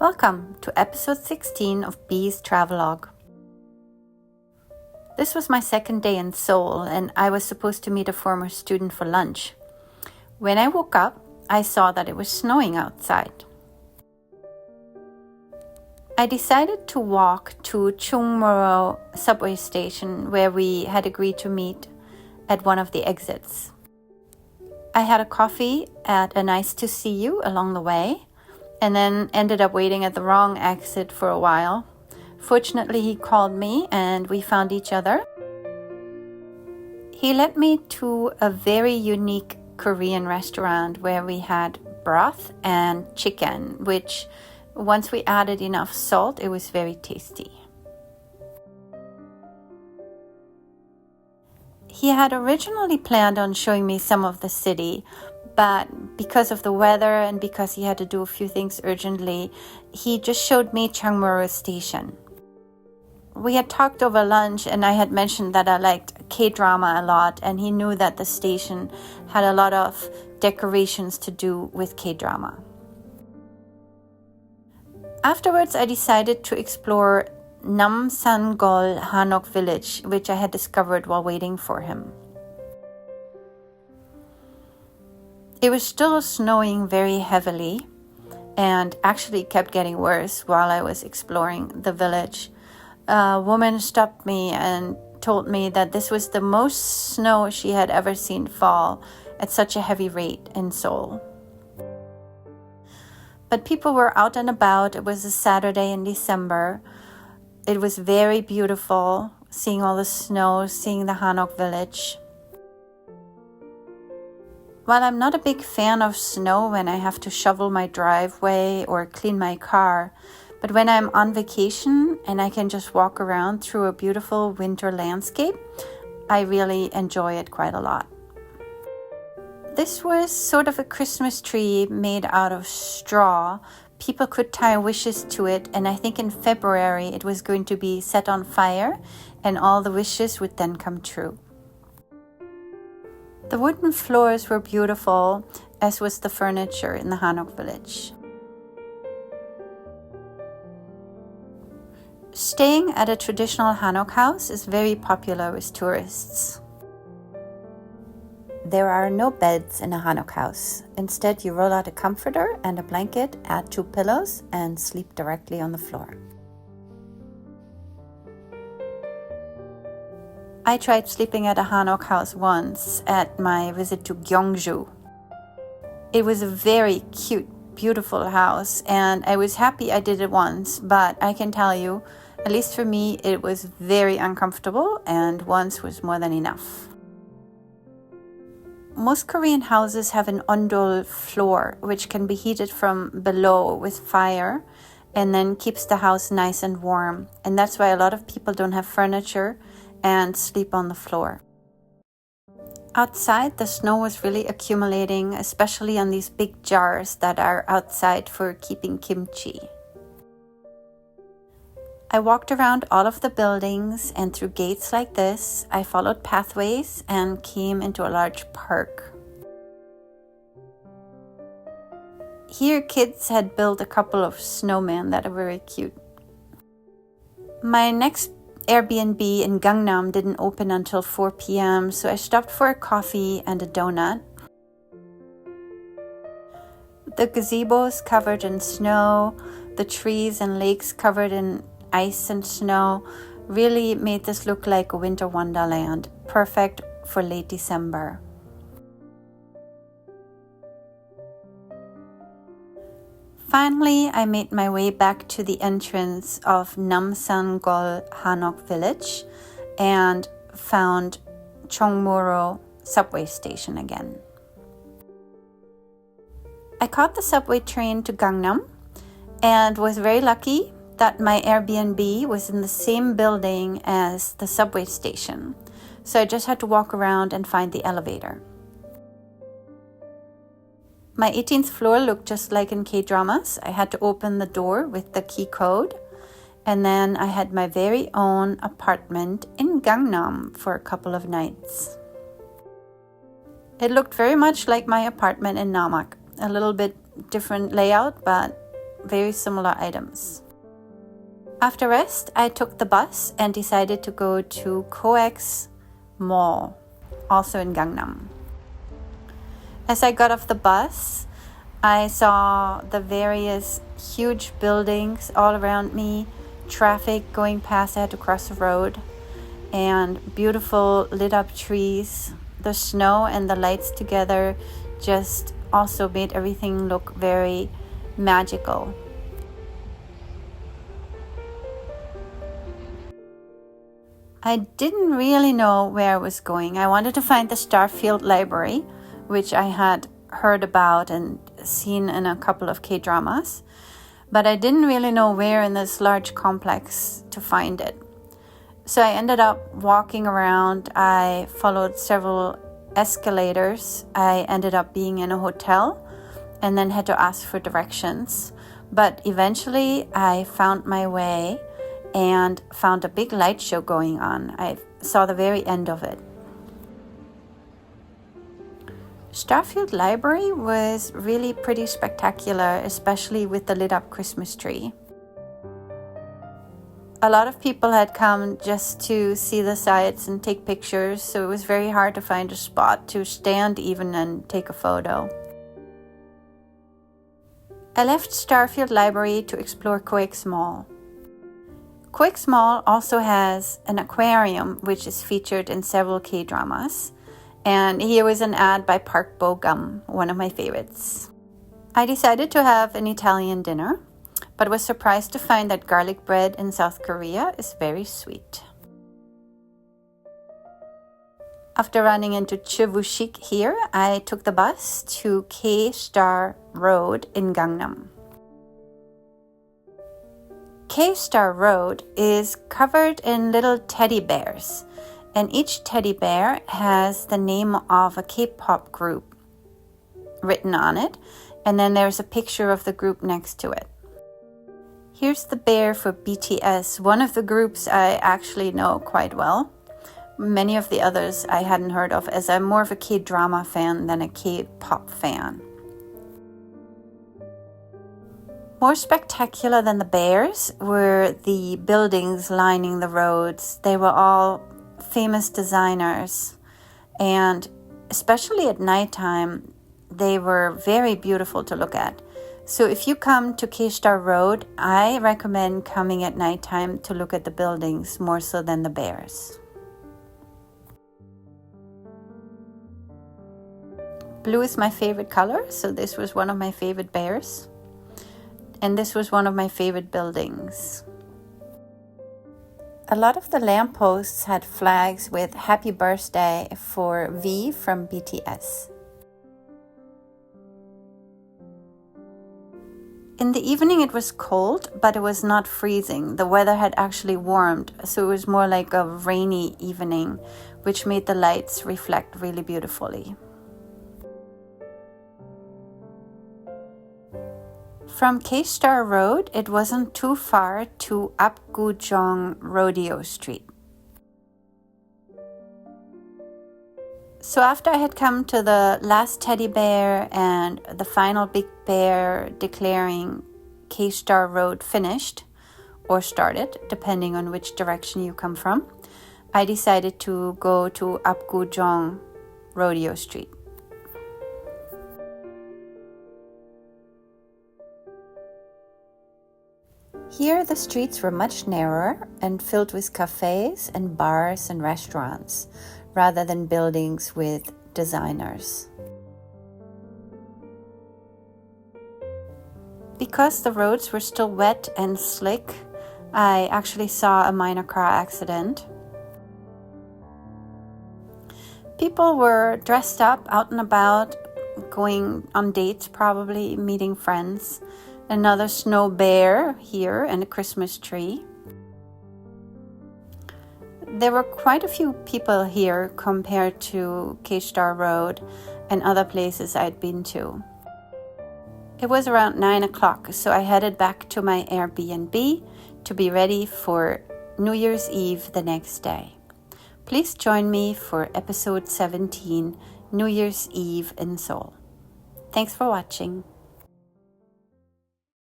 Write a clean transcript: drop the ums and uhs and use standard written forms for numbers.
Welcome to episode 16 of B's Travelogue. This was my second day in Seoul and I was supposed to meet a former student for lunch. When I woke up, I saw that it was snowing outside. I decided to walk to Chongmuro subway station where we had agreed to meet at one of the exits. I had a coffee at a Nice to See You along the way and then ended up waiting at the wrong exit for a while. Fortunately, he called me and we found each other. He led me to a very unique Korean restaurant where we had broth and chicken, which once we added enough salt, it was very tasty. He had originally planned on showing me some of the city, but because of the weather and because he had to do a few things urgently, he just showed me Chongmuro Station. We had talked over lunch and I had mentioned that I liked K-drama a lot, and he knew that the station had a lot of decorations to do with K-drama. Afterwards, I decided to explore Namsangol Hanok village, which I had discovered while waiting for him. It was still snowing very heavily and actually kept getting worse while I was exploring the village. A woman stopped me and told me that this was the most snow she had ever seen fall at such a heavy rate in Seoul. But people were out and about. It was a Saturday in December. It was very beautiful, seeing all the snow, seeing the Hanok village. While I'm not a big fan of snow when I have to shovel my driveway or clean my car, but when I'm on vacation and I can just walk around through a beautiful winter landscape, I really enjoy it quite a lot. This was sort of a Christmas tree made out of straw. People could tie wishes to it, and I think in February it was going to be set on fire and all the wishes would then come true. The wooden floors were beautiful, as was the furniture in the Hanok village. Staying at a traditional Hanok house is very popular with tourists. There are no beds in a Hanok house. Instead, you roll out a comforter and a blanket, add 2 pillows, and sleep directly on the floor. I tried sleeping at a Hanok house once at my visit to Gyeongju. It was a very cute, beautiful house, and I was happy I did it once, but I can tell you, at least for me, it was very uncomfortable, and once was more than enough. Most Korean houses have an ondol floor, which can be heated from below with fire and then keeps the house nice and warm. And that's why a lot of people don't have furniture and sleep on the floor. Outside, the snow was really accumulating, especially on these big jars that are outside for keeping kimchi. I walked around all of the buildings, and through gates like this, I followed pathways and came into a large park. Here, kids had built a couple of snowmen that are very cute. My next Airbnb in Gangnam didn't open until 4 p.m., so I stopped for a coffee and a donut. The gazebos covered in snow, the trees and lakes covered in ice and snow really made this look like a winter wonderland, perfect for late December. Finally, I made my way back to the entrance of Namsangol Hanok village and found Chongmuro subway station again. I caught the subway train to Gangnam and was very lucky that my Airbnb was in the same building as the subway station, so I just had to walk around and find the elevator. My 18th floor looked just like in K-dramas. I had to open the door with the key code, and then I had my very own apartment in Gangnam for a couple of nights. It looked very much like my apartment in Namak, a little bit different layout, but very similar items. After rest, I took the bus and decided to go to Coex Mall, also in Gangnam. As I got off the bus, I saw the various huge buildings all around me, traffic going past. I had to cross the road, and beautiful lit up trees. The snow and the lights together just also made everything look very magical. I didn't really know where I was going. I wanted to find the Starfield Library, which I had heard about and seen in a couple of K-dramas, but I didn't really know where in this large complex to find it. So I ended up walking around. I followed several escalators. I ended up being in a hotel and then had to ask for directions. But eventually I found my way and found a big light show going on. I saw the very end of it. Starfield Library was really pretty spectacular, especially with the lit up Christmas tree. A lot of people had come just to see the sights and take pictures, so it was very hard to find a spot to stand even and take a photo. I left Starfield Library to explore Coex Mall. Coex Mall also has an aquarium which is featured in several K-dramas, and here was an ad by Park Bo-gum, one of my favorites. I decided to have an Italian dinner, but was surprised to find that garlic bread in South Korea is very sweet. After running into Chevushik here, I took the bus to K-Star Road in Gangnam. K-Star Road is covered in little teddy bears, and each teddy bear has the name of a K-pop group written on it, and then there's a picture of the group next to it. Here's the bear for BTS, one of the groups I actually know quite well. Many of the others I hadn't heard of, as I'm more of a K-drama fan than a K-pop fan. More spectacular than the bears were the buildings lining the roads. They were all famous designers, and especially at nighttime, they were very beautiful to look at. So if you come to K-Star Road, I recommend coming at nighttime to look at the buildings more so than the bears. Blue is my favorite color, so this was one of my favorite bears. And this was one of my favorite buildings. A lot of the lampposts had flags with Happy Birthday for V from BTS. In the evening it was cold, but it was not freezing. The weather had actually warmed, so it was more like a rainy evening, which made the lights reflect really beautifully. From K-Star Road, it wasn't too far to Apgujeong Rodeo Street. So after I had come to the last teddy bear and the final big bear declaring K-Star Road finished, or started, depending on which direction you come from, I decided to go to Apgujeong Rodeo Street. Here the streets were much narrower and filled with cafes and bars and restaurants, rather than buildings with designers. Because the roads were still wet and slick, I actually saw a minor car accident. People were dressed up, out and about, going on dates probably, meeting friends. Another snow bear here and a Christmas tree. There were quite a few people here compared to K-Star Road and other places I'd been to. It was around 9 o'clock, so I headed back to my Airbnb to be ready for New Year's Eve the next day. Please join me for episode 17, New Year's Eve in Seoul. Thanks for watching.